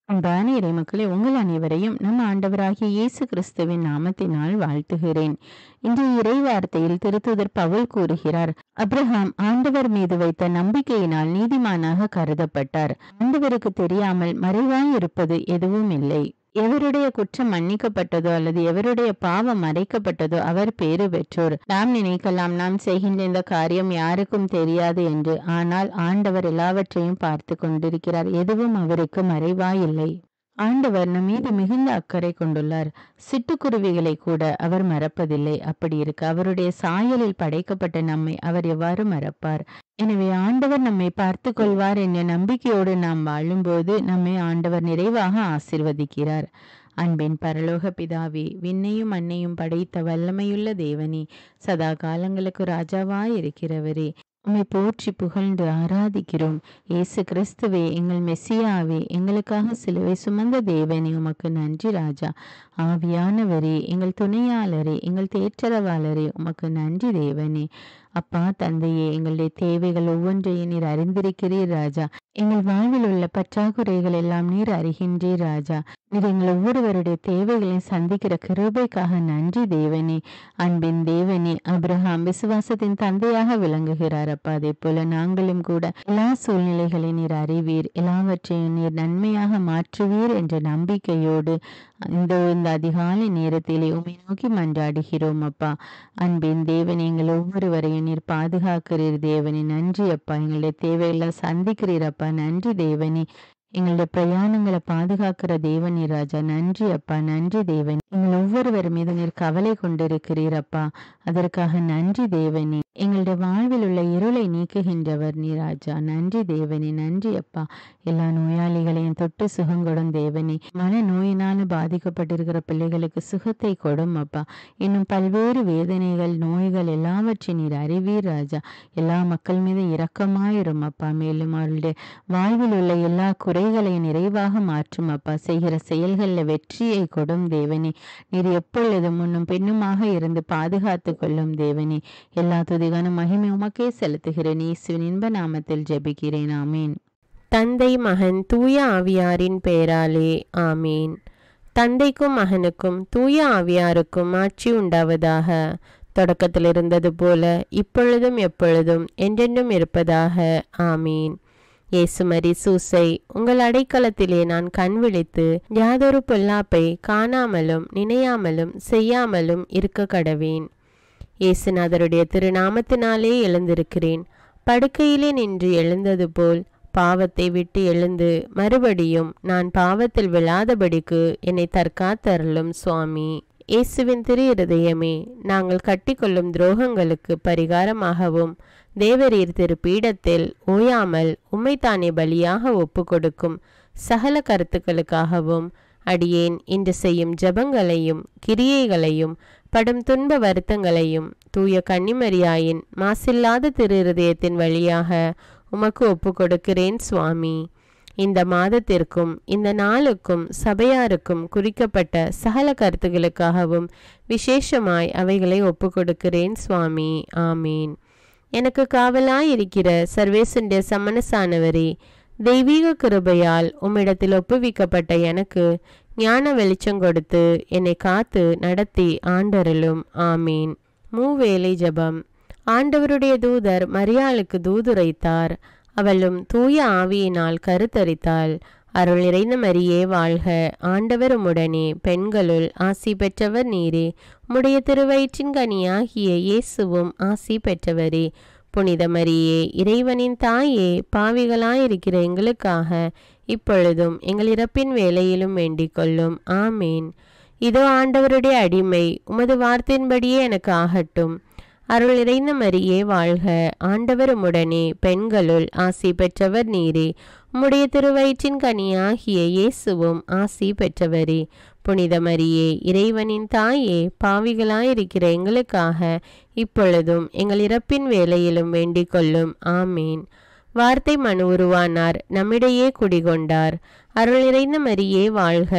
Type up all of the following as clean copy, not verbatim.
அன்பான இறைமக்களே, உங்கள் அனைவரையும் நம் ஆண்டவராகிய இயேசு கிறிஸ்துவின் நாமத்தினால் வாழ்த்துகிறேன். இன்றைய இறை வார்த்தையில் திருத்தூதர் பவுல் கூறுகிறார், அப்ரஹாம் ஆண்டவர் மீது வைத்த நம்பிக்கையினால் நீதிமானாக கருதப்பட்டார். ஆண்டவருக்கு தெரியாமல் மறைவாய் இருப்பது எதுவும் இல்லை. எவருடைய குற்றம் மன்னிக்கப்பட்டதோ அல்லது எவருடைய பாவம் மறைக்கப்பட்டதோ அவர் பேறு பெற்றோர். நாம் நினைக்கலாம், நாம் செய்கின்ற இந்த காரியம் யாருக்கும் தெரியாது என்று. ஆனால் ஆண்டவர் எல்லாவற்றையும் பார்த்து கொண்டிருக்கிறார். எதுவும் அவருக்கு மறைவாயில்லை. ஆண்டவர் நம் மீது மிகுந்த அக்கறை கொண்டுள்ளார். சிட்டுக்குருவிகளை கூட அவர் மறப்பதில்லை. அப்படி இருக்க அவருடைய சாயலில் படைக்கப்பட்ட நம்மை அவர் எவ்வாறு மறப்பார்? எனவே ஆண்டவர் நம்மை பார்த்து கொள்வார் என்ற நம்பிக்கையோடு நாம் வாழும்போது நம்மை ஆண்டவர் நிறைவாக ஆசீர்வதிக்கிறார். அன்பின் பரலோக பிதாவே, விண்ணையும் மண்ணையும் படைத்த வல்லமையுள்ள தேவனே, சதா காலங்களுக்கு ராஜாவாய் இருக்கிறவரே, உம்மை போற்றி புகழ்ந்து ஆராதிக்கிறோம். இயேசு கிறிஸ்துவே, எங்கள் மெஸ்ஸியாவே, எங்களுக்காக சிலுவை சுமந்த தேவனே, உமக்கு நன்றி ராஜா. ஆவியானவரே, எங்கள் துணையாளரே, எங்கள் தேற்றரவாளரே, உமக்கு நன்றி தேவனே. அப்பா தந்தையே, எங்களுடைய தேவைகள் ஒவ்வொன்றையும் நீர் அறிந்திருக்கிறீர் ராஜா. எங்கள் வாழ்வில் உள்ள பற்றாக்குறைகள் எல்லாம் நீர் அறிகின்றீர் ராஜா. நீர் எங்கள் ஒவ்வொருவருடைய தேவைகளையும் சந்திக்கிற கிருபைக்காக நன்றி தேவனே. அன்பின் தேவனே, அப்ரஹாம் விசுவாசத்தின் தந்தையாக விளங்குகிறார் அப்பா. அதே போல நாங்களும் கூட எல்லா சூழ்நிலைகளையும் நீர் அறிவீர், எல்லாவற்றையும் நீர் நன்மையாக மாற்றுவீர் என்ற நம்பிக்கையோடு இந்த அதிகாலை நேரத்திலே உம்மை நோக்கி மன்றாடுகிறோம் அப்பா. அன்பின் தேவனே, எங்கள் ஒவ்வொருவரையும் நீர் பாதுகாக்கிறீர் தேவனே. நன்றி அப்பா. எங்களுடைய தேவைகளை சந்திக்கிறீர் அப்பா. நன்றி தேவனே. எங்களுடைய பிரயாணங்களை பாதுகாக்கிற தேவனே ராஜா. நன்றி அப்பா. நன்றி தேவனே. எங்கள் ஒவ்வொருவர் மீது நீர் கவலை கொண்டிருக்கிறீர் அப்பா. அதற்காக நன்றி தேவனே. எங்களுடைய வாழ்வில் உள்ள இருளை நீக்குகின்றவர் நீ ராஜா. நன்றி தேவனே. நன்றி அப்பா. எல்லா நோயாளிகளையும் தொட்டு சுகம் கொடும் தேவனே. மன நோயினால பாதிக்கப்பட்டிருக்கிற பிள்ளைகளுக்கு சுகத்தை கொடும் அப்பா. இன்னும் பல்வேறு வேதனைகள், நோய்கள் எல்லாவற்றையும் நீர் அறிவீர் ராஜா. எல்லா மக்கள் மீது இரக்கமாயிரும் அப்பா. மேலும் அவர்களுடைய வாழ்வில் உள்ள எல்லா குறைகளையும் நிறைவாக மாற்றும் அப்பா. செய்கிற செயல்களில் வெற்றியை கொடும் தேவனே. நீர் எப்பொழுதும் முன்னும் பின்னுமாக இருந்து பாதுகாத்து கொள்ளும் தேவனே. எல்லா துதிகான மகிமை உமக்கே செலுத்துகிறேன். இயேசுவின் இன்ப நாமத்தில் ஜெபிக்கிறேன். ஆமீன். தந்தை, மகன், தூய ஆவியாரின் பெயராலே ஆமீன். தந்தைக்கும் மகனுக்கும் தூய ஆவியாருக்கும் ஆட்சி உண்டாவதாக. தொடக்கத்தில் இருந்தது போல இப்பொழுதும் எப்பொழுதும் என்றென்றும் இருப்பதாக. ஆமீன். இயேசுமரி சூசை, உங்கள் அடைக்கலத்திலே நான் கண் விழித்து யாதொரு பொல்லாப்பை காணாமலும் நினையாமலும் செய்யாமலும் இருக்க கடவேன். இயேசுநாதருடைய திருநாமத்தினாலே எழுந்திருக்கிறேன். படுக்கையிலே நின்று எழுந்தது போல் பாவத்தை விட்டு எழுந்து மறுபடியும் நான் பாவத்தில் விழாதபடிக்கு என்னை தற்காத்தருளும் சுவாமி. இயேசுவின் திரு இருதயமே, நாங்கள் கட்டிக்கொள்ளும் துரோகங்களுக்கு பரிகாரமாகவும் தேவரீர் திரு பீடத்தில் ஓயாமல் உம்மைத்தானே பலியாக ஒப்பு கொடுக்கும் சகல கருத்துக்களுக்காகவும் அடியேன் இன்று செய்யும் ஜபங்களையும் கிரியைகளையும் படும் துன்ப வருத்தங்களையும் தூய கன்னிமரியாயின் மாசில்லாத திரு இருதயத்தின் வழியாக உமக்கு ஒப்பு கொடுக்கிறேன் சுவாமி. இந்த மாதத்திற்கும் இந்த நாளுக்கும் சபையாருக்கும் குறிக்கப்பட்ட சகல கருத்துகளுக்காகவும் விசேஷமாய் அவைகளை ஒப்பு கொடுக்கிறேன் சுவாமி. ஆமீன். எனக்கு காவலாயிருக்கிற சர்வேசனுடைய சமணசானவரே, தெய்வீக கிருபையால் உம்மிடத்தில் ஒப்புவிக்கப்பட்ட எனக்கு ஞான வெளிச்சம் கொடுத்து என்னை காத்து நடத்தி ஆண்டருளும். ஆமீன். மூவேளை ஜபம். ஆண்டவருடைய தூதர் மரியாளுக்கு தூதுரைத்தார். அவளும் தூய ஆவியினால் கருத்தரித்தாள். அருள் நிறைந்த மரியே வாழ்க, ஆண்டவர் உம்முடனே, பெண்களுள் ஆசி பெற்றவர் நீரே. உம்முடைய திருவயிற்றின் கனியாகிய இயேசுவும் ஆசி பெற்றவரே. புனித மரியே, இறைவனின் தாயே, பாவிகளாயிருக்கிற எங்களுக்காக இப்பொழுதும் எங்கள் இறப்பின் வேளையிலும் வேண்டிக் கொள்ளும். ஆமீன். இதோ ஆண்டவருடைய அடிமை, உமது வார்த்தையின்படியே எனக்கு ஆகட்டும். அருள் நிறைந்த மரியே வாழ்க, ஆண்டவர் உம்முடனே, பெண்களுள் ஆசி பெற்றவர் நீரே. உம்முடைய திருவயிற்றின் கனியாகிய இயேசுவும் ஆசி பெற்றவரே. புனித மரியே, இறைவனின் தாயே, பாவிகளாயிருக்கிற எங்களுக்காக இப்பொழுதும் எங்கள் இறப்பின் வேளையிலும் வேண்டிக் கொள்ளும். ஆமீன். வார்த்தை மனு உருவானார், நம்மிடையே குடிகொண்டார். அருள் நிறைந்த மரியே வாழ்க,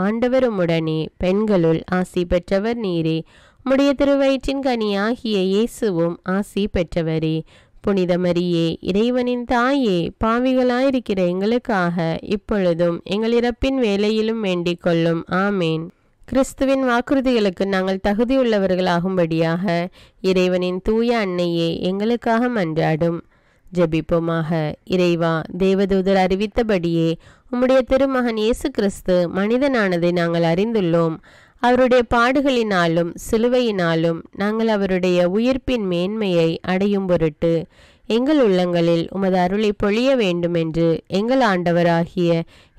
ஆண்டவர் உம்முடனே, பெண்களுள் ஆசி பெற்றவர் நீரே. உம்முடைய திருவயிற்றின் கனியாகிய இயேசுவும் ஆசி பெற்றவரே. புனித மரியே, இறைவனின் தாயே, பாவிகளாயிருக்கிற எங்களுக்காக இப்பொழுதும் எங்கள் இறப்பின் வேளையிலும் வேண்டிக் கொள்ளும். ஆமேன். கிறிஸ்துவின் வாக்குறுதிகளுக்கு நாங்கள் தகுதியுள்ளவர்களாகும்படியாக இறைவனின் தூய அன்னையே எங்களுக்காக மன்றாடும். ஜெபிப்போமாக. இறைவா, தேவதூதர் அறிவித்தபடியே உம்முடைய திருமகன் இயேசு கிறிஸ்து மனிதனானதை நாங்கள் அறிந்துள்ளோம். அவருடைய பாடுகளினாலும் சிலுவையினாலும் நாங்கள் அவருடைய உயிர்ப்பின் மேன்மையை அடையும் பொருட்டு எங்கள் உள்ளங்களில் உமது அருளை பொழிய வேண்டுமென்று எங்கள் ஆண்டவராகிய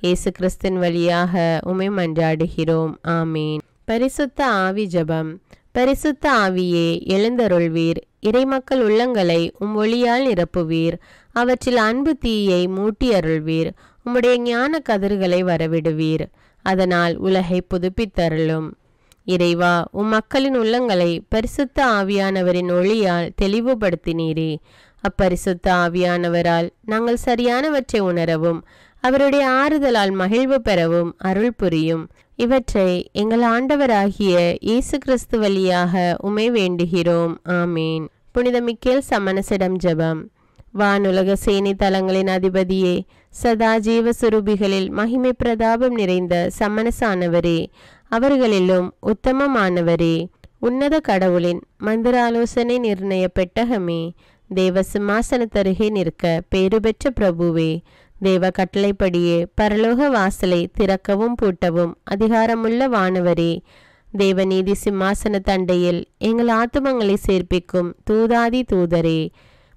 இயேசு கிறிஸ்தின் வழியாக உம்மை மன்றாடுகிறோம். ஆமீன். பரிசுத்த ஆவி ஜெபம். பரிசுத்த ஆவியே, எழுந்தருள்வீர். இறைமக்கள் உள்ளங்களை ஒளியால் நிரப்புவீர். அவற்றில் அன்பு தீயை மூட்டி அருள்வீர். உம்முடைய ஞான கதிர்களை வரவிடுவீர். அதனால் உலகை புதுப்பித்தருளும். இறைவா, மக்களின் உள்ளங்களை பரிசுத்த ஆவியானவரின் ஒளியால் தெளிவுபடுத்தினீரே. அப்பரிசுத்த ஆவியானவரால் நாங்கள் சரியானவற்றை உணரவும் அவருடைய ஆறுதலால் மகிழ்வு பெறவும் அருள் புரியும். இவற்றை எங்கள் ஆண்டவராகிய இயேசு கிறிஸ்து வழியாக உம்மை வேண்டுகிறோம். ஆமீன். புனித மிக்கேல் சமணசிடம் ஜெபம். வானுலக சேனை தலங்களின் அதிபதியே, சதா ஜீவ சுரூபிகளில் மகிமை பிரதாபம் நிறைந்த சமணசானவரே, அவர்களிலும் உத்தமமானவரே, உன்னத கடவுளின் மந்திர ஆலோசனை நிர்ணய பெட்டகமே, தேவ சிம்மாசனத்தருகே நிற்க பேறு பெற்ற பிரபுவே, தேவ கட்டளைப்படியே பரலோக வாசலை திறக்கவும் பூட்டவும் அதிகாரமுள்ள வானவரே, தேவநீதி சிம்மாசன தண்டையில் எங்கள் ஆத்துமங்களை சேர்ப்பிக்கும் தூதாதி தூதரே,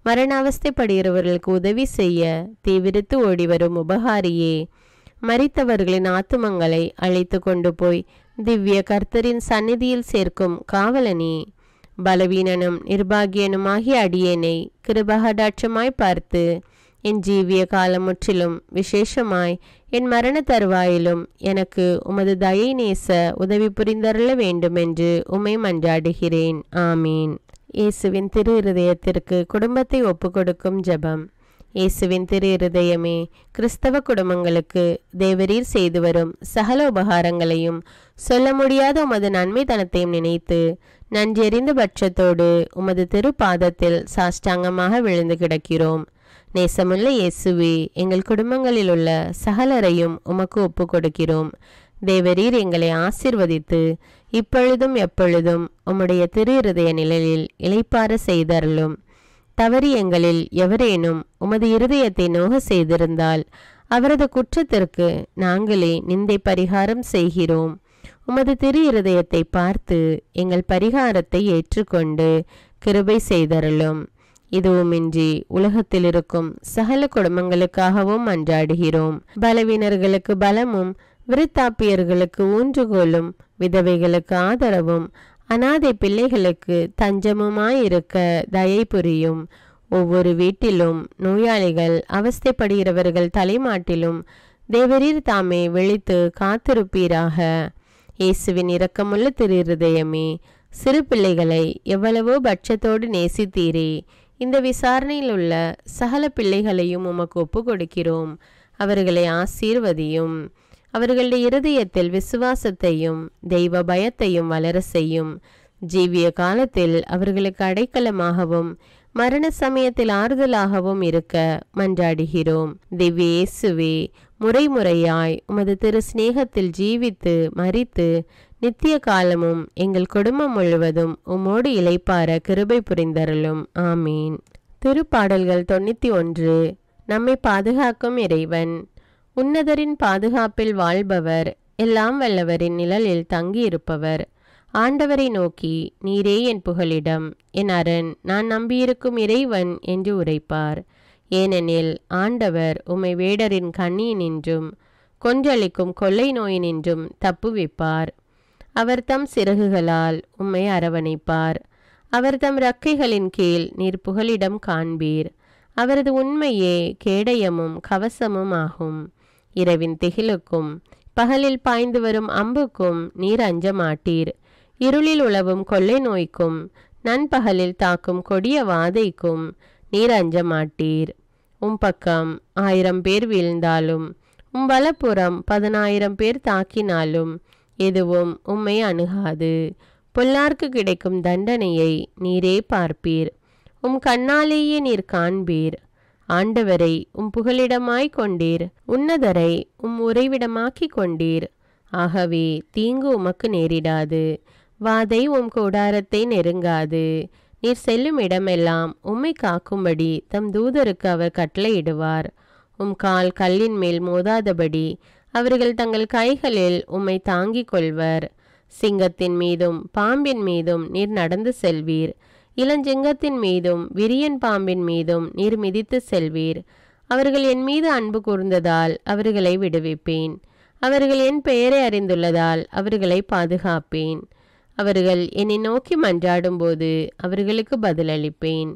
மரண அவஸ்தைப்படுகிறவர்களுக்கு உதவி செய்ய தீவிரித்து ஓடிவரும் உபகாரியே, மரித்தவர்களின் ஆத்துமங்களை அழைத்து கொண்டு போய் திவ்ய கர்த்தரின் சந்நிதியில் சேர்க்கும் காவலனே, பலவீனனும் நிர்பாகியனுமாகிய அடியேனை கிருபகடாட்சமாய் பார்த்து என் ஜீவிய காலம் முற்றிலும் விசேஷமாய் என் மரண தருவாயிலும் எனக்கு உமது தயை நேச உதவி புரிந்தருள வேண்டுமென்று உம்மை மன்றாடுகிறேன். ஆமீன். இயேசுவின் திரு இருதயத்திற்கு குடும்பத்தை ஒப்புக்கொடுக்கும் ஜெபம். இயேசுவின் திரு இருதயமே, கிறிஸ்தவ குடும்பங்களுக்கு தேவரீர் செய்து வரும் சகல உபகாரங்களையும் சொல்ல முடியாத உமது நன்மைத்தனத்தையும் நினைத்து நன்றெறிந்த பட்சத்தோடு உமது திருப்பாதத்தில் சாஷ்டாங்கமாக விழுந்து கிடக்கிறோம். நேசமுள்ள இயேசுவே, எங்கள் குடும்பங்களில் உள்ள சகலரையும் உமக்கு ஒப்பு கொடுக்கிறோம். தேவரீர் எங்களை ஆசீர்வதித்து இப்பொழுதும் எப்பொழுதும் உம்முடைய திரு இருதய நிழலில் இளைப்பாற செய்தருளும். தவறி எங்களில் எவரேனும் உமது இருதயத்தை நோக செய்திருந்தால் அவரது குற்றத்திற்கு நாங்களே நிந்தை பரிகாரம் செய்கிறோம். உமது திரு இருதயத்தை பார்த்து எங்கள் பரிகாரத்தை ஏற்றுக்கொண்டு கிருபை செய்தருளும். இதுவுமின்றி உலகத்தில் இருக்கும் சகல குடும்பங்களுக்காகவும் மன்றாடுகிறோம். பலவீனர்களுக்கு பலமும், விருத்தாப்பியர்களுக்கு ஊன்றுகோலும், விதவைகளுக்கு ஆதரவும், அநாதை பிள்ளைகளுக்கு தஞ்சமுமாயிருக்க தயை புரியும். ஒவ்வொரு வீட்டிலும் நோயாளிகள் அவஸ்தைப்படுகிறவர்கள் தலைமாட்டிலும் தேவரீர் தாமே விழித்து காத்திருப்பீராக. இயேசுவின் இரக்கமுள்ள திரு இருதயமே, சிறு பிள்ளைகளை எவ்வளவோ பட்சத்தோடு நேசித்தீரே. இந்த விசாரணையில் உள்ள சகல பிள்ளைகளையும் உமக்கு ஒப்பு கொடுக்கிறோம். அவர்களை ஆசீர்வதியும். அவர்களுடைய இருதயத்தில் விசுவாசத்தையும் தெய்வ பயத்தையும் வளர செய்யும். ஜீவிய காலத்தில் அவர்களுக்கு அடைக்கலமாகவும் மரண சமயத்தில் ஆறுதலாகவும் இருக்க மன்றாடுகிறோம். திவ்ய இயேசுவே, முறைமுறையாய் உமது திரு சிநேகத்தில் ஜீவித்து மரித்து நித்திய காலமும் எங்கள் குடும்பம் முழுவதும் உம்மோடு இளைப்பார கிருபை புரிந்தருளும். ஆமீன். திருப்பாடல்கள் 91. நம்மை பாதுகாக்கும் இறைவன். உன்னதரின் பாதுகாப்பில் வாழ்பவர், எல்லாம் வல்லவரின் நிழலில் தங்கியிருப்பவர். ஆண்டவரை நோக்கி, நீரே என் புகலிடம், என் அரண், நான் நம்பியிருக்கும் இறைவன் என்று உரைப்பார். ஏனெனில் ஆண்டவர் உம்மை வேடரின் கண்ணியினின்றும் கொன்றளிக்கும் கொள்ளை நோயினின்றும் தப்புவிப்பார். அவர் தம் சிறகுகளால் உம்மை அரவணைப்பார். அவர் தம் இறக்கைகளின் கீழ் நீர் புகலிடம் காண்பீர். அவரது உண்மையே கேடயமும் கவசமும் ஆகும். இரவின் திகிலுக்கும் பகலில் பாய்ந்து வரும் அம்புக்கும் நீர் அஞ்ச மாட்டீர். இருளில் உலவும் கொள்ளை நோய்க்கும் நண்பகலில் தாக்கும் கொடிய வாதைக்கும் நீர் அஞ்ச மாட்டீர். பக்கம் 1000 பேர் வீழ்ந்தாலும் வலப்புறம் 10,000 பேர் தாக்கினாலும் எதுவும் உம்மை அணுகாது. பொல்லார்க்கு கிடைக்கும் தண்டனையை நீரே பார்ப்பீர். உம் கண்ணாலேயே நீர் காண்பீர். ஆண்டவரை உம் புகலிடமாய் கொண்டீர், உன்னதரை உம் உறைவிடமாக்கி கொண்டீர். ஆகவே தீங்கு உமக்கு நேரிடாது, வாதை உம் கூடாரத்தை நெருங்காது. நீர் செல்லும் இடமெல்லாம் உம்மை காக்கும்படி தம் தூதருக்கு அவர் கட்டளையிடுவார். உம் கால் கல்லின் மேல் மோதாதபடி அவர்கள் தங்கள் கைகளில் உம்மை தாங்கிக் கொள்வர். சிங்கத்தின் மீதும் பாம்பின் மீதும் நீர் நடந்து செல்வீர், இளஞ்சிங்கத்தின் மீதும் விரியன் பாம்பின் மீதும் நீர் மிதித்து செல்வீர். அவர்கள் என் மீது அன்பு கூர்ந்ததால் அவர்களை விடுவிப்பேன். அவர்கள் என் பெயரை அறிந்துள்ளதால் அவர்களை பாதுகாப்பேன். அவர்கள் என்னை நோக்கி மன்றாடும்போது அவர்களுக்கு பதிலளிப்பேன்.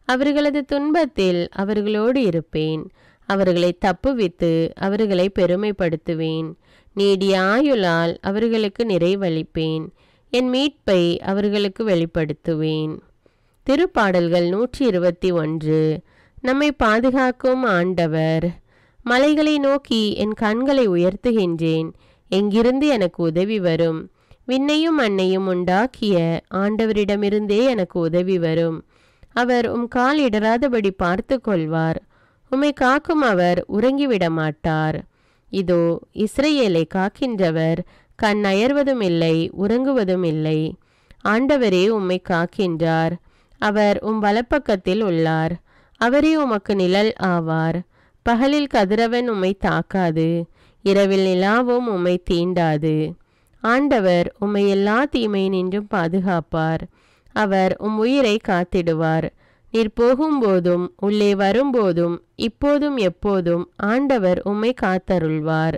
அவர்களது துன்பத்தில் அவர்களோடு இருப்பேன். அவர்களை தப்புவித்து அவர்களை பெருமைப்படுத்துவேன். நீடிய ஆயுளால் அவர்களுக்கு நிறைவளிப்பேன். என் மீட்பை அவர்களுக்கு வெளிப்படுத்துவேன். திருப்பாடல்கள் 121. நம்மை பாதுகாக்கும் ஆண்டவர். மலைகளை நோக்கி என் கண்களை உயர்த்துகின்றேன். எங்கிருந்து எனக்கு உதவி வரும்? விண்ணையும் மண்ணையும் உண்டாக்கிய ஆண்டவரிடமிருந்தே எனக்கு உதவி வரும். அவர் உம் கால் இடராதபடி பார்த்து கொள்வார். உம்மை காக்கும் அவர் உறங்கிவிட மாட்டார். இதோ இஸ்ரவேலை காக்கின்றவர் கண் அயர்வதும் இல்லை, உறங்குவதும் இல்லை. ஆண்டவரே உம்மை காக்கின்றார். அவர் உம் வலப்பக்கத்தில் உள்ளார். அவரே உமக்கு நிழல் ஆவார். பகலில் கதிரவன் உம்மை தாக்காது, இரவில் நிலாவும் உம்மை தீண்டாது. ஆண்டவர் உம்மை எல்லா தீமையினின்றும் பாதுகாப்பார். அவர் உம் உயிரை காத்திடுவார். நீர் போகும்போதும் உள்ளே வரும்போதும் இப்போதும் எப்போதும் ஆண்டவர் உம்மை காத்தருள்வார்.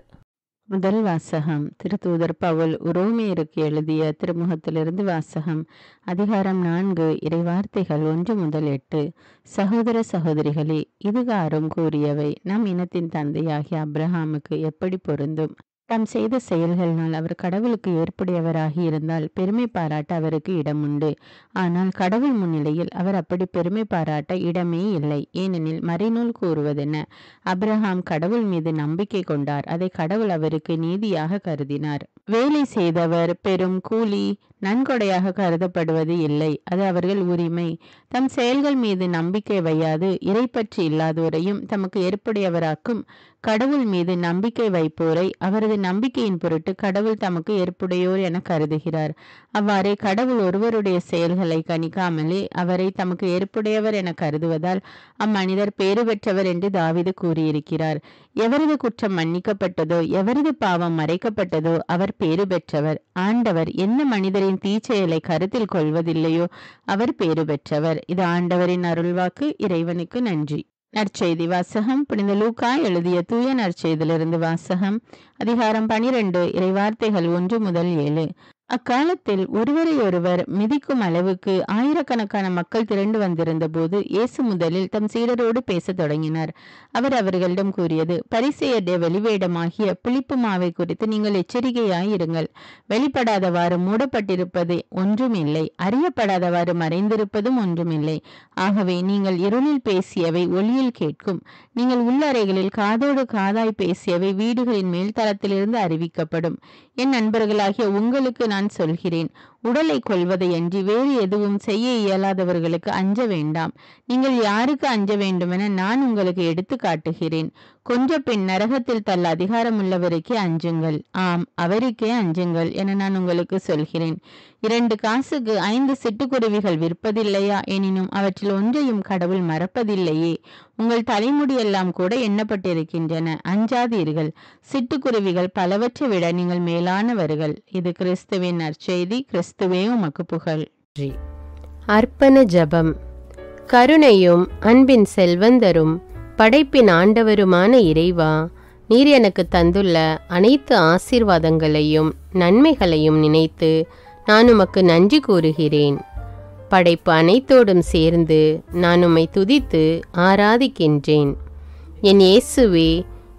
முதல் வாசகம். திருத்தூதர் பவுல் உரோமையருக்கு எழுதிய திருமுகத்திலிருந்து வாசகம். அதிகாரம் 4, இறைவார்த்தைகள் 1 முதல் 8. சகோதர சகோதரிகளே, இதுகாரும் கூறியவை நம் இனத்தின் தந்தையாகிய அப்ரஹாமுக்கு எப்படி பொருந்தும்? தாம் செய்த செயல்களினால் அவர் கடவுளுக்கு ஏற்புடையவராகி இருந்தால் பெருமை பாராட்ட அவருக்கு இடம் உண்டு. ஆனால் கடவுள் முன்னிலையில் அவர் அப்படி பெருமை பாராட்ட இடமே இல்லை. ஏனெனில் மறைநூல் கூறுவதென்ன? அப்ரஹாம் கடவுள் மீது நம்பிக்கை கொண்டார், அதை கடவுள் அவருக்கு நீதியாக கருதினார். வேலை செய்தவர் பெரும் கூலி நன்கொடையாக கருதப்படுவது இல்லை, அது அவர்கள் உரிமை. தம் செயல்கள் மீது நம்பிக்கை வையாது இறைப்பற்று இல்லாதோரையும் தமக்கு ஏற்புடையவராக்கும் கடவுள் மீது நம்பிக்கை வைப்போரை அவரது நம்பிக்கையின் பொருட்டு கடவுள் தமக்கு ஏற்புடையோர் என கருதுகிறார். அவ்வாறே கடவுள் ஒருவருடைய செயல்களை கணிக்காமலே அவரை தமக்கு ஏற்புடையவர் என கருதுவதால் அம்மனிதர் பேறு பெற்றவர் என்று தாவீது கூறியிருக்கிறார். எவரது குற்றம் மன்னிக்கப்பட்டதோ, எவரது பாவம் மறைக்கப்பட்டதோ அவர் பேறு பெற்றவர். ஆண்டவர் என்ன மனிதரின் தீச்செயலை கருத்தில் கொள்வதில்லையோ அவர் பேறு பெற்றவர். இது ஆண்டவரின் அருள்வாக்கு. இறைவனுக்கு நன்றி. நற்செய்தி வாசகம். புனித லூக்கா எழுதிய தூய நற்செய்தியிலிருந்து வாசகம். அதிகாரம் 12, இறைவார்த்தைகள் 1 முதல் 7. அக்காலத்தில் ஒருவரை ஒருவர் மிதிக்கும் அளவுக்கு ஆயிரக்கணக்கான மக்கள் திரண்டு வந்திருந்த போது இயேசு முதலில் தம் சீடரோடு பேசத் தொடங்கினார். அவர் அவர்களிடம் கூறியது, பரிசேயருடைய வெளிவேடமாகிய புளிப்பு மாவை குறித்து நீங்கள் எச்சரிக்கையாயிருங்கள். வெளிப்படாதவாறு மூடப்பட்டிருப்பது ஒன்றுமில்லை, அறியப்படாதவாறு மறைந்திருப்பதும் ஒன்றுமில்லை. ஆகவே நீங்கள் இருளில் பேசியவை ஒளியில் கேட்கும், நீங்கள் உள்ளறைகளில் காதோடு காதாய் பேசியவை வீடுகளின் மேல் தளத்திலிருந்து அறிவிக்கப்படும். என் நண்பர்களாகிய உங்களுக்கு நான் சொல்கிறேன், உடலை கொல்வதை அன்றி வேறு எதுவும் செய்ய இயலாதவர்களுக்கு அஞ்ச வேண்டாம். நீங்கள் யாருக்கு அஞ்ச வேண்டுமென நான் உங்களுக்கு எடுத்து காட்டுகிறேன். கொஞ்ச பின் நரகத்தில் தள்ள அதிகாரம் உள்ளவருக்கே அஞ்சுங்கள், ஆம் அவருக்கே அஞ்சுங்கள் என நான் உங்களுக்கு சொல்கிறேன். 2 காசுக்கு 5 சிட்டுக்குருவிகள் விற்பதில்லையா? எனினும் அவற்றில் ஒன்றையும் கடவுள் மறப்பதில்லையே. உங்கள் தலைமுடியெல்லாம் கூட எண்ணப்பட்டிருக்கின்றன. அஞ்சாதீர்கள், சிட்டுக்குருவிகள் பலவற்றை விட நீங்கள் மேலானவர்கள். இது கிறிஸ்துவின் நற்செய்தி. கிறிஸ்துவே உமக்கு புகழ். அர்ப்பண ஜெபம். கருணையும் அன்பின் செல்வந்தரும் படைப்பின் ஆண்டவருமான இறைவா, நீர் எனக்கு தந்துள்ள அனைத்து ஆசீர்வாதங்களையும் நன்மைகளையும் நினைத்து நான் உமக்கு நன்றி கூறுகிறேன். படைப்பு அனைத்தோடும் சேர்ந்து நான் உம்மை துதித்து ஆராதிக்கின்றேன். என் இயேசுவே,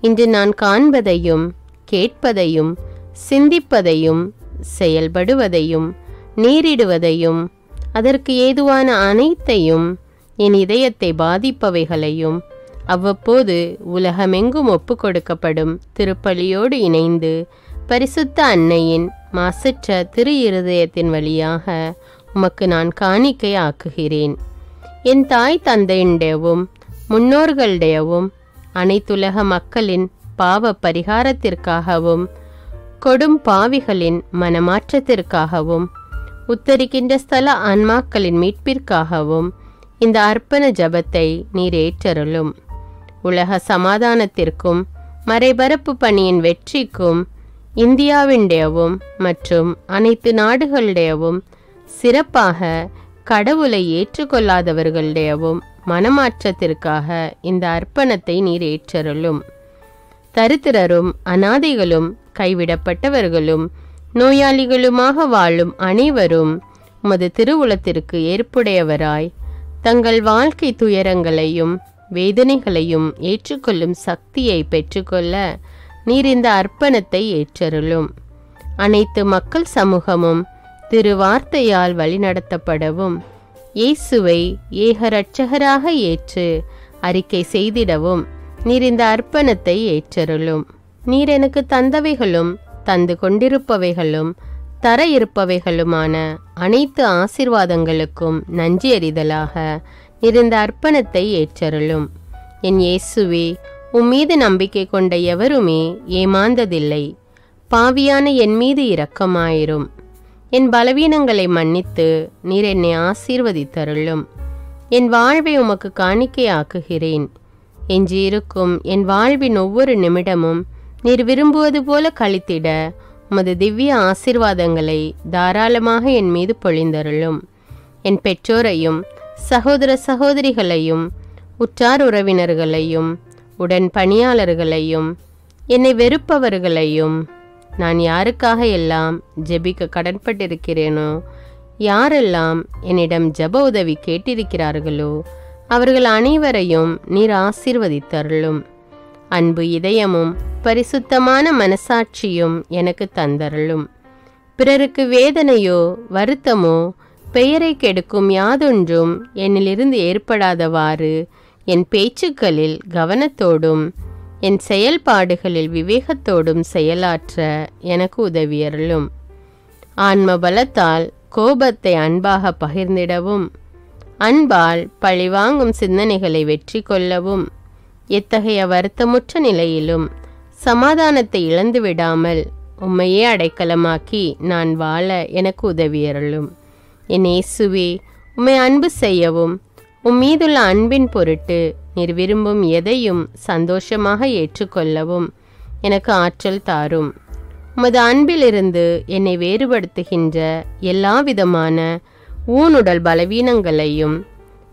இன்று நான் காண்பதையும் கேட்பதையும் சிந்திப்பதையும் செயல்படுவதையும் நேரிடுவதையும் அதற்கு ஏதுவான அனைத்தையும் என் இதயத்தை பாதிப்பவைகளையும் அவ்வப்போது உலகமெங்கும் ஒப்பு கொடுக்கப்படும் திருப்பலியோடு இணைந்து பரிசுத்த அன்னையின் மாசற்ற திரு இருதயத்தின் வழியாக உமக்கு நான் காணிக்கை ஆக்குகிறேன். என் தாய் தந்தையுடையவும் முன்னோர்களுடையவும் அனைத்துலக மக்களின் பாவ பரிகாரத்திற்காகவும் கொடும் பாவிகளின் மனமாற்றத்திற்காகவும் உத்தரிக்கின்ற ஸ்தல ஆன்மாக்களின் மீட்பிற்காகவும் இந்த அர்ப்பண ஜபத்தை நீர் ஏற்றருளும். உலக சமாதானத்திற்கும் மறைபரப்பு பணியின் வெற்றிக்கும் இந்தியாவினுடையவும் மற்றும் அனைத்து நாடுகளுடையவும் சிறப்பாக கடவுளை ஏற்றுக்கொள்ளாதவர்களுடையவும் மனமாற்றத்திற்காக இந்த அர்ப்பணத்தை நீர் ஏற்றருளும். தரித்திரரும் அனாதைகளும் கைவிடப்பட்டவர்களும் நோயாளிகளுமாக வாழும் அனைவரும் உமது திருவுளத்திற்கு ஏற்புடையவராய் தங்கள் வாழ்க்கை துயரங்களையும் வேதனைகளையும் ஏற்றுக்கொள்ளும் சக்தியை பெற்றுக்கொள்ள நீர் இந்த அர்ப்பணத்தை ஏற்றருளும். அனைத்து மக்கள் சமூகமும் திருவார்த்தையால் வழிநடத்தப்படவும் இயேசுவை ஏக இரட்சகராக ஏற்று அறிக்கை செய்திடவும் நீர் இந்த அர்ப்பணத்தை ஏற்றருளும். நீர் எனக்கு தந்தவைகளும் தந்து கொண்டிருப்பவைகளும் தர இருப்பவைகளுமான அனைத்து ஆசீர்வாதங்களுக்கும் நன்றி அறிதலாக நீர் இந்த அர்ப்பணத்தை ஏற்றருளும். என் இயேசுவே, உம்மீது நம்பிக்கை கொண்ட எவருமே ஏமாந்ததில்லை. பாவியான என் மீது இரக்கமாயிரும். என் பலவீனங்களை மன்னித்து நீர் என்னை ஆசீர்வதித்தருளும். என் வாழ்வை உமக்கு காணிக்கையாக்குகிறேன். எஞ்சியிருக்கும் என் வாழ்வின் ஒவ்வொரு நிமிடமும் நீர் விரும்புவது போல கழித்திட உமது திவ்ய ஆசீர்வாதங்களை தாராளமாக என் மீது பொழிந்தருளும். என் பெற்றோரையும் சகோதர சகோதரிகளையும் உற்றார் உறவினர்களையும் உடன் பணியாளர்களையும் என்னை வெறுப்பவர்களையும் நான் யாருக்காக எல்லாம் ஜெபிக்க கடன்பட்டிருக்கிறேனோ, யாரெல்லாம் என்னிடம் ஜெப உதவி கேட்டிருக்கிறார்களோ அவர்கள் அனைவரையும் நீர் ஆசீர்வதித்தருளும். அன்பு இதயமும் பரிசுத்தமான மனசாட்சியும் எனக்கு தந்தருளும். பிறருக்கு வேதனையோ வருத்தமோ பெயரை கெடுக்கும் யாதொன்றும் என்னிலிருந்து ஏற்படாதவாறு என் பேச்சுக்களில் கவனத்தோடும் என் செயல்பாடுகளில் விவேகத்தோடும் செயலாற்ற எனக்கு உதவியருளும். ஆன்ம பலத்தால் கோபத்தை அன்பாக பகிர்ந்திடவும் அன்பால் பழிவாங்கும் சிந்தனைகளை வெற்றி கொள்ளவும் எத்தகைய வருத்தமுற்ற நிலையிலும் சமாதானத்தை இழந்து விடாமல் உம்மையே அடைக்கலமாக்கி நான் வாழ எனக்கு உதவியருளும். என் இயேசுவே, உம்மை அன்பு செய்யவும் உம்மீதுள்ள அன்பின் பொருட்டு நீர் விரும்பும் எதையும் சந்தோஷமாக ஏற்றுக்கொள்ளவும் எனக்கு ஆற்றல் தாரும். உமது அன்பிலிருந்து என்னை வேறுபடுத்துகின்ற எல்லா விதமான ஊனுடல் பலவீனங்களையும்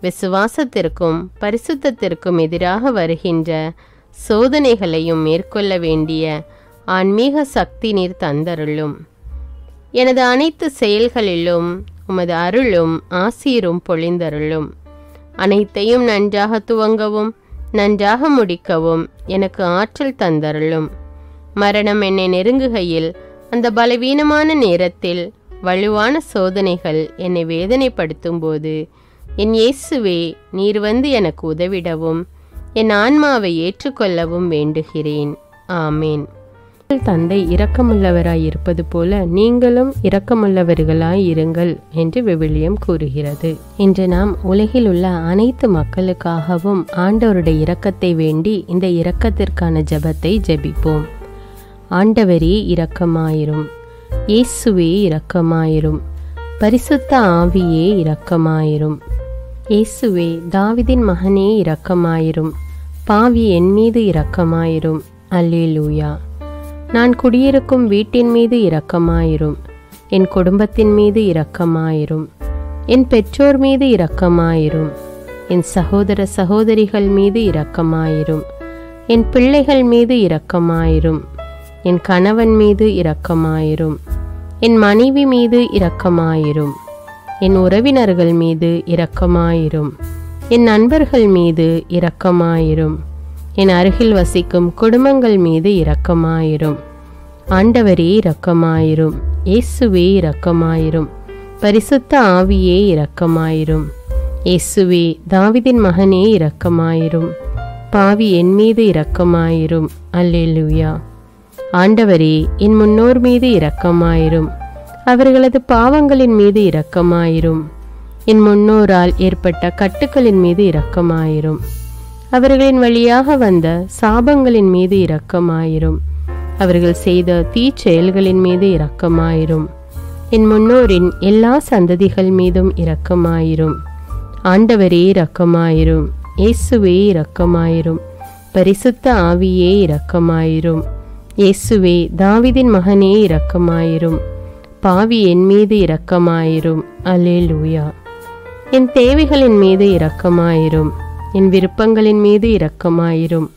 விசுவாசத்திற்கும் பரிசுத்தத்திற்கும் எதிராக வருகின்ற சோதனைகளையும் மேற்கொள்ள வேண்டிய ஆன்மீக சக்தி நீர் தந்தருளும். எனது அனைத்து செயல்களிலும் உமது அருளும் ஆசீரும் பொழிந்தருளும். அனைத்தையும் நன்றாக துவங்கவும் நன்றாக முடிக்கவும் எனக்கு ஆற்றல் தந்தருளும். மரணம் என்னை நெருங்குகையில் அந்த பலவீனமான நேரத்தில் வலுவான சோதனைகள் என்னை வேதனைப்படுத்தும் போது என் இயேசுவே, நீர் வந்து எனக்கு உதவிடவும் என் ஆன்மாவை ஏற்றுக்கொள்ளவும் வேண்டுகிறேன். ஆமேன். தந்தை இரக்கமுள்ளவராய் இருப்பது போல நீங்களும் இரக்கமுள்ளவர்களாய் இருங்கள் என்று விவிலியம் கூறுகிறது. இன்று நாம் உலகில் உள்ள அனைத்து மக்களுக்காகவும் ஆண்டவருடைய இரக்கத்தை வேண்டி இந்த இரக்கத்திற்கான ஜெபத்தை ஜெபிப்போம். ஆண்டவரே இரக்கமாயிரும். இயேசுவே இரக்கமாயிரும். பரிசுத்த ஆவியே இரக்கமாயிரும். இயேசுவே, தாவீதின் மகனே இரக்கமாயிரும். பாவி என் மீது இரக்கமாயிரும். அல்லேலூயா. நான் குடியிருக்கும் வீட்டின் மீது இரக்கமாயிரும். என் குடும்பத்தின் மீது இரக்கமாயிரும். என் பெற்றோர் மீது இரக்கமாயிரும். என் சகோதர சகோதரிகள் மீது இரக்கமாயிரும். என் பிள்ளைகள் மீது இரக்கமாயிரும். என் கணவன் மீது இரக்கமாயிரும். என் மனைவி மீது இரக்கமாயிரும். என் உறவினர்கள் மீது இரக்கமாயிரும். என் நண்பர்கள் மீது இரக்கமாயிரும். என் அருகில் வசிக்கும் குடும்பங்கள் மீது இரக்கமாயிரும். ஆண்டவரே இரக்கமாயிரும். இயேசுவே இரக்கமாயிரும். பரிசுத்த ஆவியே இரக்கமாயிரும். இயேசுவே, தாவீதின் மகனே இரக்கமாயிரும். பாவி என் மீது இரக்கமாயிரும். அல்லேலூயா. ஆண்டவரே, என் முன்னோர் மீது இரக்கமாயிரும். அவர்களது பாவங்களின் மீது இரக்கமாயிரும். என் முன்னோரால் ஏற்பட்ட கட்டுக்களின் மீது இரக்கமாயிரும். அவர்களின் வழியாக வந்த சாபங்களின் மீது இரக்கமாயிரும். அவர்கள் செய்த தீச்செயல்களின் மீது இரக்கமாயிரும். என் முன்னோரின் எல்லா சந்ததிகள் மீதும் இரக்கமாயிரும். ஆண்டவரே இரக்கமாயிரும். இயேசுவே இரக்கமாயிரும். பரிசுத்த ஆவியே இரக்கமாயிரும். இயேசுவே தாவீதின் மகனே இரக்கமாயிரும். பாவி என் மீது இரக்கமாயிரும். அல்லேலூயா. என் தேவைகளின் மீது இரக்கமாயிரும். என் விருப்பங்களின் மீது இரக்கமாயிரும்.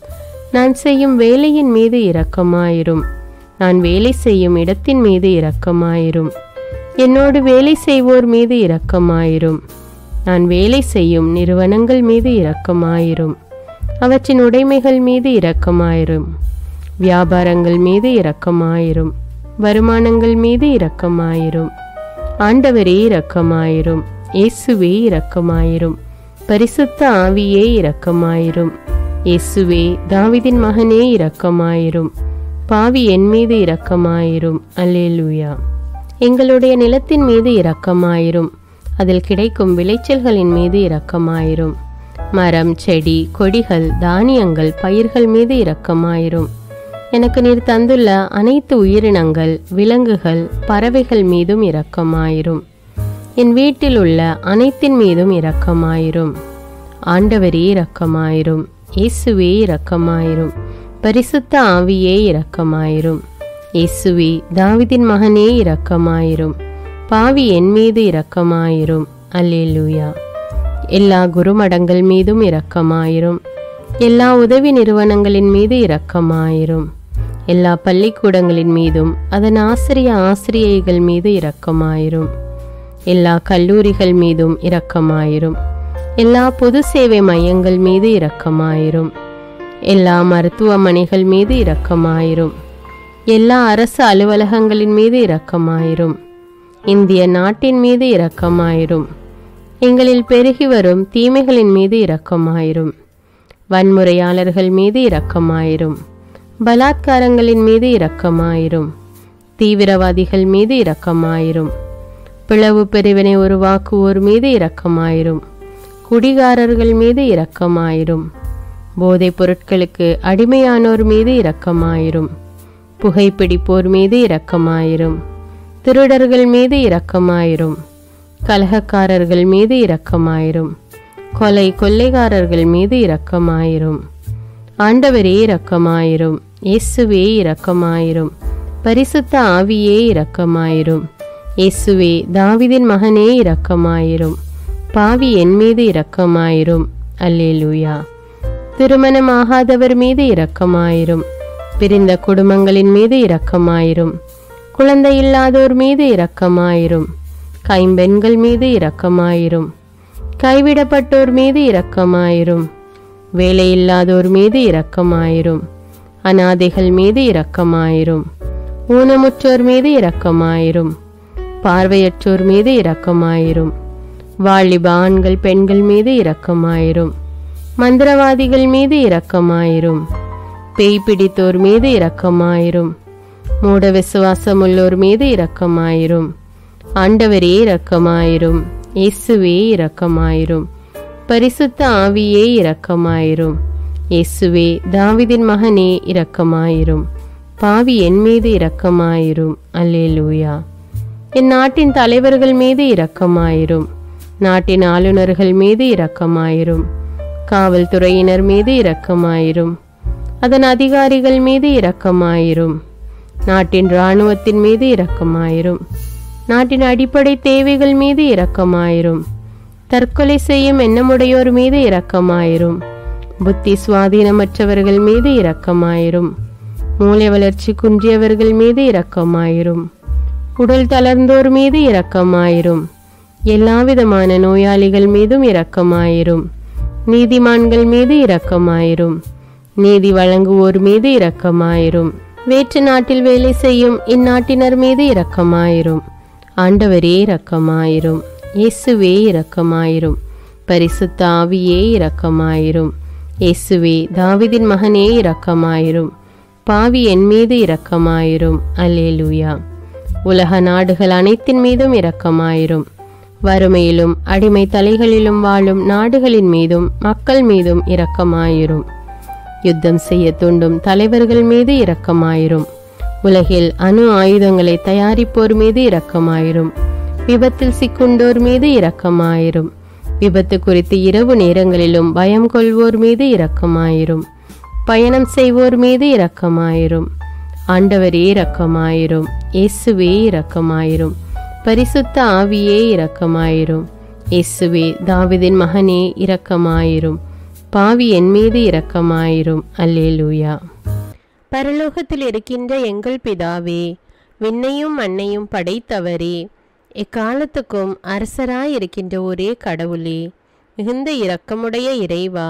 நான் செய்யும் வேலையின் மீது இரக்கமாயிரும். நான் வேலை செய்யும் இடத்தின் மீது இரக்கமாயிரும். என்னோடு வேலை செய்வோர் மீது இரக்கமாயிரும். நான் வேலை செய்யும் நிறுவனங்கள் மீது இரக்கமாயிரும். அவற்றின் உடைமைகள் மீது இரக்கமாயிரும். வியாபாரங்கள் மீது இரக்கமாயிரும். வருமானங்கள் மீது இரக்கமாயிரும். ஆண்டவரே இரக்கமாயிரும். இயேசுவே இரக்கமாயிரும். பரிசுத்த ஆவியே இரக்கமாயிரும். இயேசுவே தாவீதின் மகனே இரக்கமாயிரும். பாவி என் மீது இரக்கமாயிரும். அல்லேலூயா. எங்களுடைய நிலத்தின் மீது இரக்கமாயிரும். அதில் கிடைக்கும் விளைச்சல்களின் மீது இரக்கமாயிரும். மரம், செடி, கொடிகள், தானியங்கள், பயிர்கள் மீது இரக்கமாயிரும். எனக்கு நீர் தந்துள்ள அனைத்து உயிரினங்கள், விலங்குகள், பறவைகள் மீதும் இரக்கமாயிரும். என் வீட்டில் உள்ள அனைத்தின் மீதும் இரக்கமாயிரும். ஆண்டவரே இரக்கமாயிரும். இயேசுவே இரக்கமாயிரும். பரிசுத்த ஆவியே இரக்கமாயிரும். இயேசுவே தாவீதின் மகனே இரக்கமாயிரும். பாவி என் மீது இரக்கமாயிரும். அல்லேலூயா. எல்லா குருமடங்கள் மீதும் இரக்கமாயிரும். எல்லா உதவி நிறுவனங்களின் மீது இரக்கமாயிரும். எல்லா பள்ளிக்கூடங்களின் மீதும் அதன் ஆசிரியைகள் மீது இரக்கமாயிரும். எல்லா கல்லூரிகள் மீதும் இரக்கமாயிரும். எல்லா பொது சேவை மையங்கள் மீது இரக்கமாயிரும். எல்லா மருத்துவமனைகள் மீது இரக்கமாயிரும். எல்லா அரசு அலுவலகங்களின் மீது இரக்கமாயிரும். இந்திய நாட்டின் மீது இரக்கமாயிரும். எங்களில் பெருகி வரும் தீமைகளின் மீது இரக்கமாயிரும். வன்முறையாளர்கள் மீது இரக்கமாயிரும். பலாத்காரங்களின் மீது இரக்கமாயிரும். தீவிரவாதிகள் மீது இரக்கமாயிரும். பிளவு பிரிவினை உருவாக்குவோர் மீது இரக்கமாயிரும். குடிகாரர்கள் மீது இரக்கமாயிரும். போதைப் பொருட்களுக்கு அடிமையானோர் மீது இரக்கமாயிரும். புகைப்பிடிப்போர் மீது இரக்கமாயிரும். திருடர்கள் மீது இரக்கமாயிரும். கலகக்காரர்கள் மீது இரக்கமாயிரும். கொள்ளைக்காரர்கள் மீது இரக்கமாயிரும். ஆண்டவரே இரக்கமாயிரும். இயேசுவே இரக்கமாயிரும். பரிசுத்த ஆவியே இரக்கமாயிரும். இயேசுவே தாவீதின் மகனே இரக்கமாயிரும். பாவி என் மீது இரக்கமாயிரும். அல்லேலூயா. திருமணமாகாதவர் மீது இரக்கமாயிரும். பிரிந்த குடும்பங்களின் மீது இரக்கமாயிரும். குழந்தை இல்லாதோர் மீது இரக்கமாயிரும். கைம்பெண்கள் மீது இரக்கமாயிரும். கைவிடப்பட்டோர் மீது இரக்கமாயிரும். வேலையில்லாதோர் மீது இரக்கமாயிரும். அனாதைகள் மீது இரக்கமாயிரும். ஊனமுற்றோர் மீது இரக்கமாயிரும். பார்வையற்றோர் மீது இரக்கமாயிரும். வாலிப ஆண்கள் பெண்கள் மீது இரக்கமாயிரும். மந்திரவாதிகள் மீது இரக்கமாயிரும். பேய் பிடித்தோர் மீது இரக்கமாயிரும். மூட விசுவாசமுள்ளோர் மீது இரக்கமாயிரும். ஆண்டவரே இரக்கமாயிரும். இயேசுவே இரக்கமாயிரும். பரிசுத்த ஆவியே இரக்கமாயிரும். இயேசுவே தாவீதின் மகனே இரக்கமாயிரும். பாவி என் மீது இரக்கமாயிரும். அல்லேலூயா. என் நாட்டின் தலைவர்கள் மீது இரக்கமாயிரும். நாட்டின் ஆளுநர்கள் மீது இரக்கமாயிரும். காவல்துறையினர் மீது இரக்கமாயிரும். அதன் அதிகாரிகள் மீது இரக்கமாயிரும். நாட்டின் இராணுவத்தின் மீது இரக்கமாயிரும். நாட்டின் அடிப்படை தேவைகள் மீது இரக்கமாயிரும். தற்கொலை செய்யும் எண்ணமுடையோர் மீது இரக்கமாயிரும். புத்தி சுவாதீனமற்றவர்கள் மீது இரக்கமாயிரும். மூளை வளர்ச்சி குன்றியவர்கள் மீது இரக்கமாயிரும். உடல் தளர்ந்தோர் மீது இரக்கமாயிரும். எல்லாவிதமான நோயாளிகள் மீதும் இரக்கமாயிரும். நீதிமான்கள் மீது இரக்கமாயிரும். நீதி வழங்குவோர் மீது இரக்கமாயிரும். வேற்று நாட்டில் வேலை செய்யும் இந்நாட்டினர் மீது இரக்கமாயிரும். ஆண்டவரே இரக்கமாயிரும். இயேசுவே இரக்கமாயிரும். பரிசுத்த ஆவியே இரக்கமாயிரும். இயேசுவே தாவீதின் மகனே இரக்கமாயிரும். பாவி என் மீது இரக்கமாயிரும். அல்லேலூயா. உலக நாடுகள் அனைத்தின் மீதும் இரக்கமாயிரும். வறுமையிலும் அடிமை தலைகளிலும் வாழும் நாடுகளின் மீதும் மக்கள் மீதும் இரக்கமாயிரும். யுத்தம் செய்ய தூண்டும் தலைவர்கள் மீது இரக்கமாயிரும். உலகில் அணு ஆயுதங்களை தயாரிப்போர் மீது இரக்கமாயிரும். விபத்தில் சிக்குண்டோர் மீது இரக்கமாயிரும். விபத்து குறித்து இரவு நேரங்களிலும் பயம் கொள்வோர் மீது இரக்கமாயிரும். பயணம் செய்வோர் மீது இரக்கமாயிரும். ஆண்டவரே இரக்கமாயிரும். இயேசுவே இரக்கமாயிரும். பரிசுத்த ஆவியே இரக்கமாயிரும். இயேசுவே தாவீதின் மகனே இரக்கமாயிரும். பாவி என் மீது இரக்கமாயிரும். அல்லேலூயா. பரலோகத்தில் இருக்கின்ற எங்கள் பிதாவே, விண்ணையும் மண்ணையும் படைத்தவரே, எக்காலத்துக்கும் அரசராயிருக்கின்ற ஒரே கடவுளே, மிகுந்த இரக்கமுடைய இறைவா,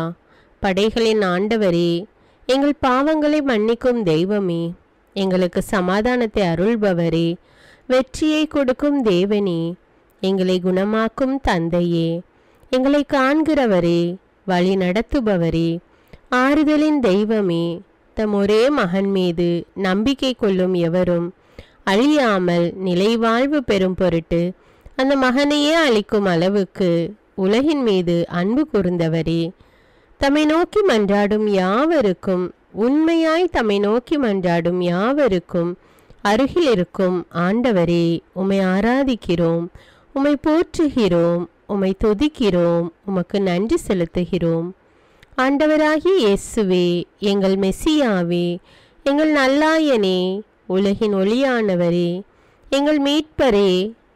படைகளின் ஆண்டவரே, எங்கள் பாவங்களை மன்னிக்கும் தெய்வமே, எங்களுக்கு சமாதானத்தை அருள்பவரே, வெற்றியை கொடுக்கும் தேவனே, எங்களை குணமாக்கும் தந்தையே, எங்களை காண்கிறவரே, வழி நடத்துபவரே, ஆறுதலின் தெய்வமே, தம் ஒரே மகன் மீது நம்பிக்கை கொள்ளும் எவரும் அழியாமல் நிலைவாழ்வு பெறும் பொருட்டு அந்த மகனையே அளிக்கும் அளவுக்கு உலகின் மீது அன்பு கூர்ந்தவரே, தம்மை நோக்கி மன்றாடும் யாவருக்கும், உண்மையாய் தம்மை நோக்கி மன்றாடும் யாவருக்கும் அருகில் இருக்கும் ஆண்டவரே, உம்மை ஆராதிக்கிறோம், உம்மை போற்றுகிறோம், உம்மை துதிக்கிறோம், உமக்கு நன்றி செலுத்துகிறோம். ஆண்டவராகிய இயேசுவே, எங்கள் மெசியாவே, எங்கள் நல்லாயனே, உலகின் ஒளியானவரே, எங்கள் மீட்பரே,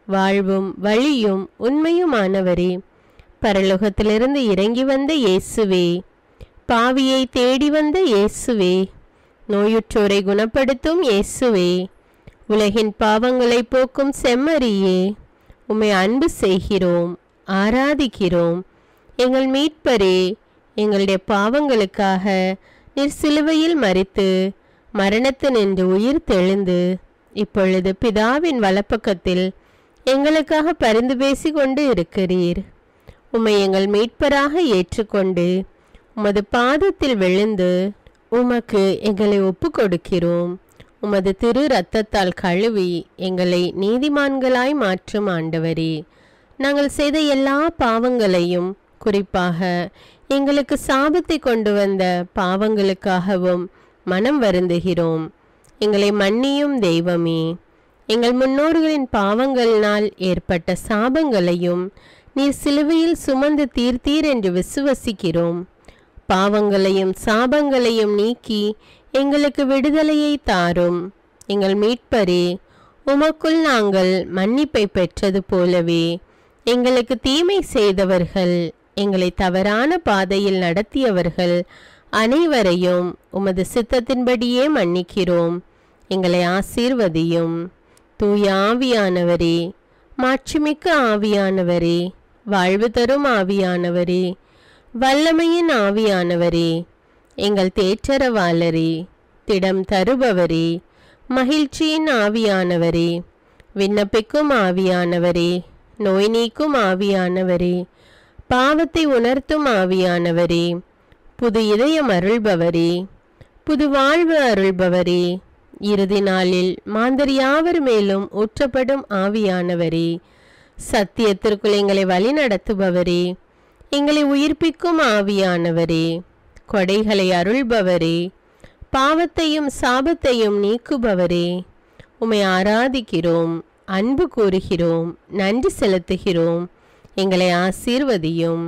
வாழ்வும் வழியும் உண்மையுமானவரே, பரலோகத்திலிருந்து இறங்கி வந்த இயேசுவே, பாவியை தேடி வந்த இயேசுவே, நோயுற்றோரை குணப்படுத்தும் இயேசுவே, உலகின் பாவங்களை போக்கும் செம்மறியே, உம்மை அன்பு செய்கிறோம், ஆராதிக்கிறோம். எங்கள் மீட்பரே, எங்களுடைய பாவங்களுக்காக நீர் சிலுவையில் மரித்து மரணத்தினின்று உயிர் தெழுந்து இப்பொழுது பிதாவின் வலப்பக்கத்தில் எங்களுக்காக பரிந்து பேசி கொண்டு இருக்கிறீர். உம்மை எங்கள் மீட்பராக ஏற்றுக்கொண்டு உமது பாதத்தில் விழுந்து உமக்கு எங்களை ஒப்பு கொடுக்கிறோம். உமது திரு இரத்தத்தால் கழுவி எங்களை நீதிமான்களாய் மாற்றும் ஆண்டவரே, நாங்கள் செய்த எல்லா பாவங்களையும், குறிப்பாக எங்களுக்கு சாபத்தை கொண்டு வந்த பாவங்களுக்காகவும் மனம் வருந்துகிறோம். எங்களை மன்னியும் தெய்வமே, எங்கள் முன்னோர்களின் பாவங்களினால் ஏற்பட்ட சாபங்களையும் நீர் சிலுவையில் சுமந்து தீர்த்தீர் என்று விசுவசிக்கிறோம். பாவங்களையும் சாபங்களையும் நீக்கி எங்களுக்கு விடுதலையை தாரும். எங்கள் மீட்பரே, உமக்குள் நாங்கள் மன்னிப்பை பெற்றது போலவே எங்களுக்கு தீமை செய்தவர்கள், எங்களை தவறான பாதையில் நடத்தியவர்கள் அனைவரையும் உமது சித்தத்தின்படியே மன்னிக்கிறோம். எங்களை ஆசீர்வதியும். தூய ஆவியானவரே, மாட்சிமிக்க ஆவியானவரே, வாழ்வு தரும் ஆவியானவரே, வல்லமையின் ஆவியானவரே, எங்கள் தேற்றரவாளரே, திடம் தருபவரே, மகிழ்ச்சியின் ஆவியானவரே, விண்ணப்பிக்கும் ஆவியானவரே, நோய் நீக்கும் ஆவியானவரே, பாவத்தை உணர்த்தும் ஆவியானவரே, புது இதயம் அருள்பவரே, புது வாழ்வு அருள்பவரே, இறுதி நாளில் மாந்தர் யாவர் மேலும் ஊற்றப்படும் ஆவியானவரே, சத்தியத்திற்குள் எங்களை வழி நடத்துபவரே, எங்களை உயிர்ப்பிக்கும் ஆவியானவரே, கொடைகளை அருள்பவரே, பாவத்தையும் சாபத்தையும் நீக்குபவரே, உம்மை ஆராதிக்கிறோம், அன்பு கூறுகிறோம், நன்றி செலுத்துகிறோம். எங்களை ஆசீர்வதியும்.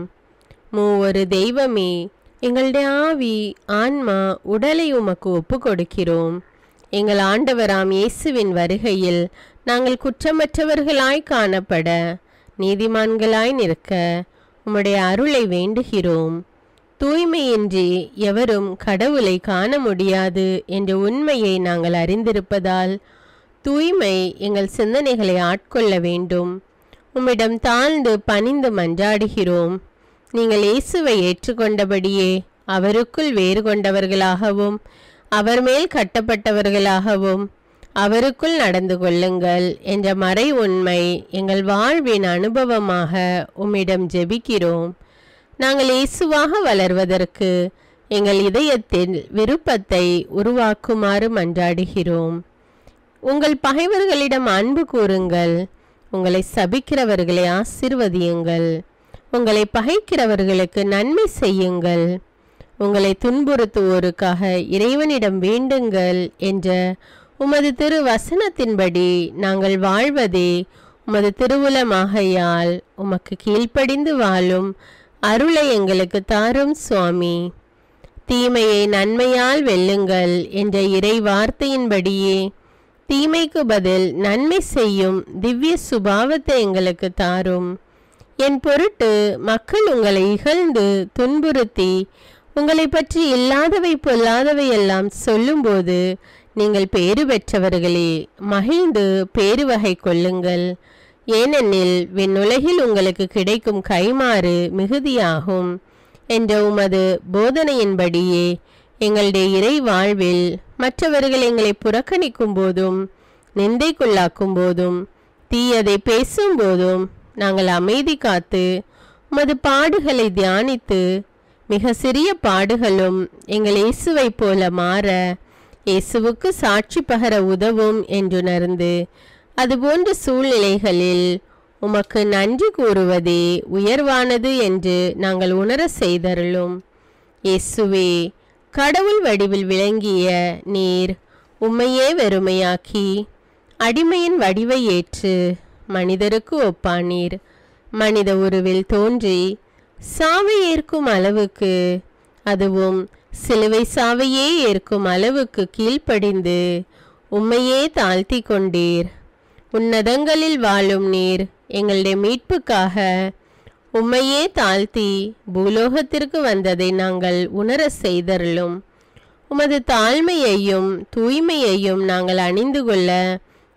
மூவொரு தெய்வமே, எங்களுடைய ஆவி, ஆன்மா, உடலை உமக்கு ஒப்பு கொடுக்கிறோம். எங்கள் ஆண்டவராம் இயேசுவின் வருகையில் நாங்கள் குற்றமற்றவர்களாய் காணப்பட, நீதிமான்களாய் நிற்க உம்முடைய அருளை வேண்டுகிறோம். தூய்மையின்றி எவரும் கடவுளை காண முடியாது என்ற உண்மையை நாங்கள் அறிந்திருப்பதால் தூய்மை எங்கள் சிந்தனைகளை ஆட்கொள்ள வேண்டும். உம்மிடம் தாழ்ந்து பணிந்து மன்றாடுகிறோம். நீங்கள் இயேசுவை ஏற்றுக்கொண்டபடியே அவருக்குள் வேறு கொண்டவர்களாகவும் அவர் மேல் கட்டப்பட்டவர்களாகவும் அவருக்குள் நடந்து கொள்ளுங்கள் என்ற மறை உண்மை எங்கள் வாழ்வின் அனுபவமாக உம்மிடம் ஜெபிக்கிறோம். நாங்கள் இயேசுவாக வளர்வதற்கு எங்கள் இதயத்தில் விருப்பத்தை உருவாக்குமாறு மன்றாடுகிறோம். உங்கள் பகைவர்களிடம் அன்பு கூறுங்கள், உங்களை சபிக்கிறவர்களை ஆசீர்வதியுங்கள், உங்களை பகைக்கிறவர்களுக்கு நன்மை செய்யுங்கள், உங்களை துன்புறுத்துவோருக்காக இறைவனிடம் வேண்டுங்கள் என்ற உமது திரு வசனத்தின்படி நாங்கள் வாழ்வதே உமது திருவுலமாகையால் உமக்கு கீழ்ப்படிந்து வாழும் அருளை எங்களுக்கு தாரும் சுவாமி. தீமையை நன்மையால் வெல்லுங்கள் என்ற இறை வார்த்தையின்படியே தீமைக்கு பதில் நன்மை செய்யும் திவ்ய சுபாவத்தை எங்களுக்கு தாரும். என் பொருட்டு மக்கள் உங்களை இகழ்ந்து துன்புறுத்தி உங்களை பற்றி இல்லாதவை பொல்லாதவை எல்லாம் சொல்லும்போது நீங்கள் பேறு பெற்றவர்களே, மகிழ்ந்து பேருவகை கொள்ளுங்கள். ஏனெனில் விண்ணுலகில் உங்களுக்கு கிடைக்கும் கைமாறு மிகுதியாகும் என்ற உமது போதனையின்படியே எங்களுடைய இறை வாழ்வில் மற்றவர்கள் எங்களை புறக்கணிக்கும் போதும் நிந்தைக்குள்ளாக்கும் போதும் தீயதை பேசும்போதும் நாங்கள் அமைதி காத்து உமது பாடுகளை தியானித்து மிக சிறிய பாடுகளும் எங்கள் இயேசுவை போல மாற இயேசுவுக்கு சாட்சி பகர உதவும் என்றுணர்ந்து அதுபோன்ற சூழ்நிலைகளில் உமக்கு நன்றி கூறுவதே உயர்வானது என்று நாங்கள் உணர செய்தருளும். இயேசுவே, கடவுள் வடிவில் விளங்கிய நீர் உம்மையே வெறுமையாக்கி அடிமையின் வடிவை ஏற்று மனிதருக்கு ஒப்பானீர். மனித உருவில் தோன்றி சாவை ஏற்கும் அளவுக்கு, அதுவும் சிலுவை சாவையே ஏற்கும் அளவுக்கு கீழ்ப்படிந்து உம்மையே தாழ்த்தி கொண்டீர். உன்னதங்களில் வாழும் நீர் எங்களுடைய மீட்புக்காக உம்மையே தாழ்த்தி பூலோகத்திற்கு வந்ததை நாங்கள் உணர செய்தருளும். உமது தாழ்மையையும் தூய்மையையும் நாங்கள் அணிந்து கொள்ள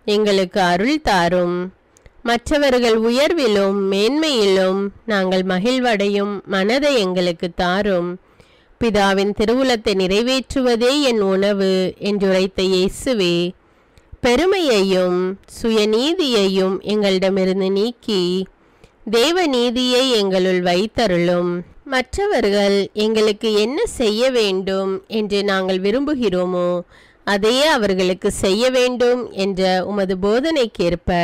எங்களுக்கு அருள் தாரும். மற்றவர்கள் உயர்விலும் மேன்மையிலும் நாங்கள் மகிழ்வடையும் மனதை எங்களுக்கு தாரும். பிதாவின் திருவுளத்தை நிறைவேற்றுவதே என் உணவு என்றுரைத்த இயேசுவே, பெருமையையும் சுயநீதியையும் எங்களிடமிருந்து நீக்கி தேவ நீதியை எங்களுள் வைத்தருளும். மற்றவர்கள் எங்களுக்கு என்ன செய்ய வேண்டும் என்று நாங்கள் விரும்புகிறோமோ அதையே அவர்களுக்கு செய்ய வேண்டும் என்ற உமது போதனைக்கேற்ப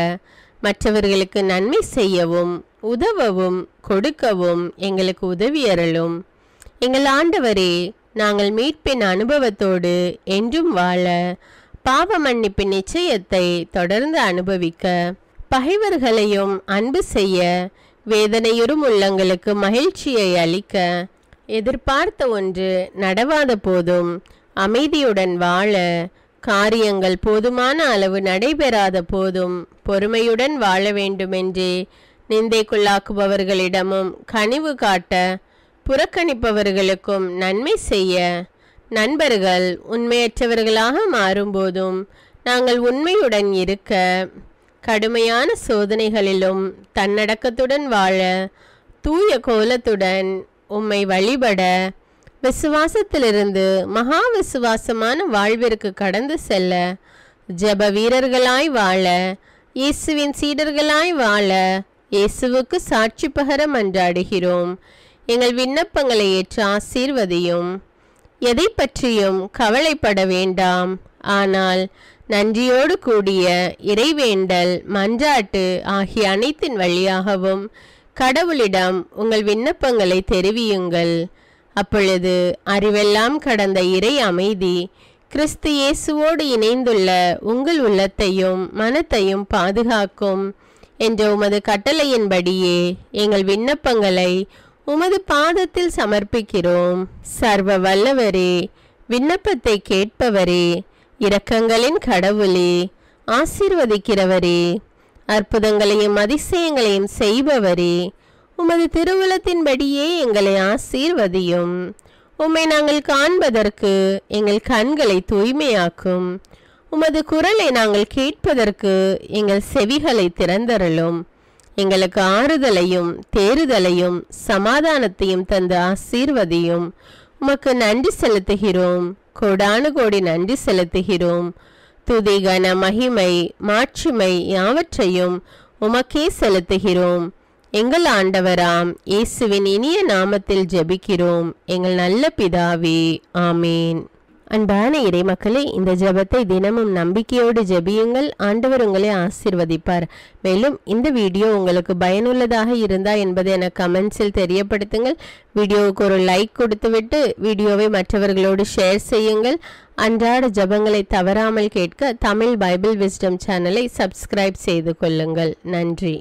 மற்றவர்களுக்கு நன்மை செய்யவும் உதவவும் கொடுக்கவும் எங்களுக்கு உதவியருளும். எங்கள் ஆண்டவரே, நாங்கள் மீட்பின் அனுபவத்தோடு என்றும் வாழ, பாவ மன்னிப்பின் நிச்சயத்தை தொடர்ந்து அனுபவிக்க, பகைவர்களையும் அன்பு செய்ய, வேதனையுறும் உள்ளங்களுக்கு மகிழ்ச்சியை அளிக்க, எதிர்பார்த்த ஒன்று நடவாத போதும் அமைதியுடன் வாழ, காரியங்கள் போதுமான அளவு நடைபெறாத போதும் பொறுமையுடன் வாழ வேண்டுமென்றே நிந்தைக்குள்ளாக்குபவர்களிடமும் கனிவு காட்ட, புறக்கணிப்பவர்களுக்கும் நன்மை செய்ய, நண்பர்கள் உண்மையற்றவர்களாக மாறும்போதும் நாங்கள் உண்மையுடன் இருக்க, கடுமையான சோதனைகளிலும் தன்னடக்கத்துடன் வாழ, தூய கோலத்துடன் உம்மை வழிபட, விசுவாசத்திலிருந்து மகா விசுவாசமான வாழ்விற்கு கடந்து செல்ல, ஜெப வீரர்களாய் வாழ, இயேசுவின் சீடர்களாய் வாழ, இயேசுவுக்கு சாட்சி பகர மன்றாடுகிறோம். எங்கள் விண்ணப்பங்களை ஏற்று ஆசீர்வதியும். எதை பற்றியும் கவலைப்பட வேண்டாம். ஆனால் நன்றியோடு கூடிய இறைவேண்டல், மன்றாட்டு ஆகிய அனைத்தின் வழியாகவும் கடவுளிடம் உங்கள் விண்ணப்பங்களை தெரிவியுங்கள். அப்பொழுது அறிவெல்லாம் கடந்த இறை அமைதி கிறிஸ்து இயேசுவோடு இணைந்துள்ள உங்கள் உள்ளத்தையும் மனத்தையும் பாதுகாக்கும் என்ற உமது கட்டளையின்படியே எங்கள் விண்ணப்பங்களை உமது பாதத்தில் சமர்ப்பிக்கிறோம். சர்வ வல்லவரே, விண்ணப்பத்தை கேட்பவரே, இரக்கங்களின் கடவுளே, ஆசீர்வதிக்கிறவரே, அற்புதங்களையும் அதிசயங்களையும் செய்பவரே, உமது திருவுளத்தின்படியே எங்களை ஆசீர்வதியும். உம்மை நாங்கள் காண்பதற்கு எங்கள் கண்களை தூய்மையாக்கும். உமது குரலை நாங்கள் கேட்பதற்கு எங்கள் செவிகளை திறந்தருளும். எங்களுக்கு ஆறுதலையும் தேறுதலையும் சமாதானத்தையும் தந்து ஆசீர்வதியும். உமக்கு நன்றி செலுத்துகிறோம், கோடானு கோடி நன்றி செலுத்துகிறோம். துதி, கன, மகிமை, மாட்சிமை யாவற்றையும் உமக்கே செலுத்துகிறோம். எங்கள் ஆண்டவராம் இயேசுவின் இனிய நாமத்தில் ஜெபிக்கிறோம், எங்கள் நல்ல பிதாவே. ஆமேன். அன்பான இறைமக்களே, இந்த ஜெபத்தை தினமும் நம்பிக்கையோடு ஜெபியுங்கள். ஆண்டவர் உங்களை ஆசீர்வதிப்பார். மேலும் இந்த வீடியோ உங்களுக்கு பயனுள்ளதாக இருந்தா என்பதை எனக்கு கமெண்ட்ஸில் தெரியப்படுத்துங்கள். வீடியோவுக்கு ஒரு லைக் கொடுத்துவிட்டு வீடியோவை மற்றவர்களோடு ஷேர் செய்யுங்கள். அன்றாட ஜெபங்களை தவறாமல் கேட்க தமிழ் பைபிள் விஸ்டம் சேனலை சப்ஸ்கிரைப் செய்து கொள்ளுங்கள். நன்றி.